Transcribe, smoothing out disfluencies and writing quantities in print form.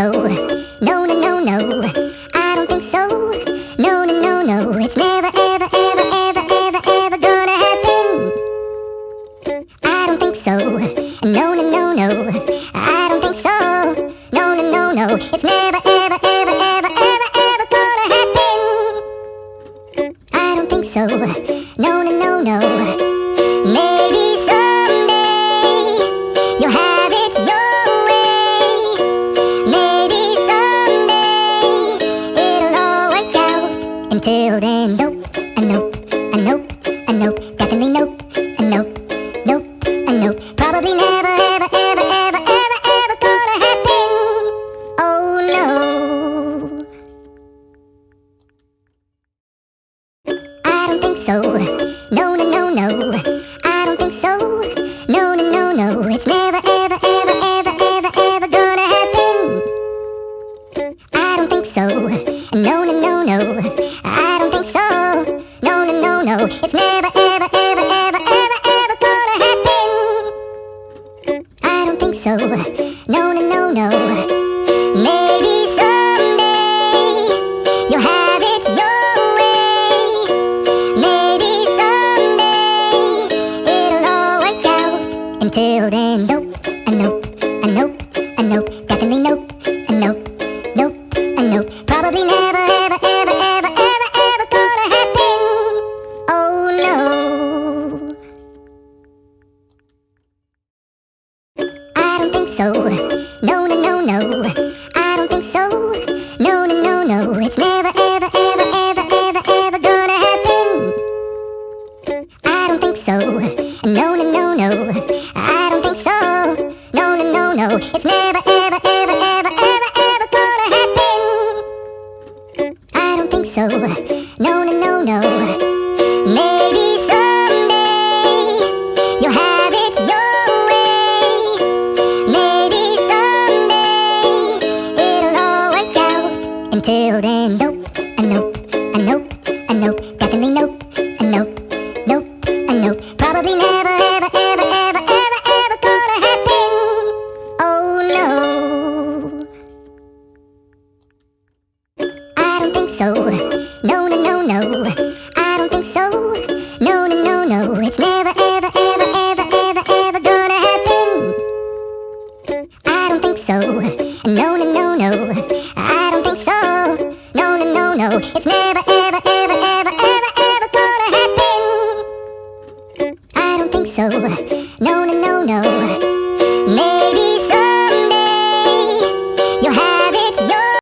so. No, no, no, no. I don't think so. No, no, no, no. It's never, ever, ever, ever, ever, ever gonna happen. I don't think so. No, no, no, no. I don't think so. No, no, no, no. It's never, ever, ever, ever, ever, ever gonna happen. I don't think so. No, no, no, no. Maybe someday you'll have it your way. Maybe someday it'll all work out. Until then, nope, a nope, a nope, a nope, definitely nope, a nope, nope, a nope. Probably never, ever, ever, ever, ever, ever gonna happen. Oh no. I don't think so. No, no, no, no. I don't think so. No, no, no, no. It's never, ever, ever, ever, ever, ever gonna happen. I don't think so. No, no, no, no. I don't think so. No, no, no, no. It's never, ever, ever, ever, ever, ever gonna happen. I don't think so. No, no, no, no. Maybe someday you'll have it your way. Maybe someday it'll all work out. Until then, nope, a nope, a nope, a nope, definitely nope, a nope, nope, a nope. Probably never, ever, ever, ever, ever, ever gonna happen. Oh no. I don't think so. No, no, no, no. I don't think so. No, no, no, no. It's never, ever, ever, ever, ever, ever gonna happen. I don't think so. No, no, no, no. I don't think so. No, no, no, no. It's never, ever, ever, ever, ever, ever gonna happen. I don't think so. No, no, no, no. Maybe someday you'll have it your way. Maybe someday it'll all work out. Until then, nope, a nope, a nope, a nope, definitely nope, a nope, nope, a nope. Probably never, ever, ever, ever, ever gonna happen. Oh no. I don't think so. No, no, no, no. I don't think so. No, no, no, no. Maybe someday you'll have it your way. Maybe someday it'll all work out. Until then, nope, a nope, a nope, a nope, definitely nope, a nope, nope, a nope. Probably never, ever, ever, ever, ever, ever gonna happen. Oh no. I don't think so. No, no, no, no. I don't think so. No, no, no, no. It's never, ever, ever, ever, ever, ever gonna happen. I don't think so. No, no, no, no. I don't think so. No, no, no, no. It's never, ever, ever, ever, ever, ever gonna happen. I don't think so. No, no, no, no.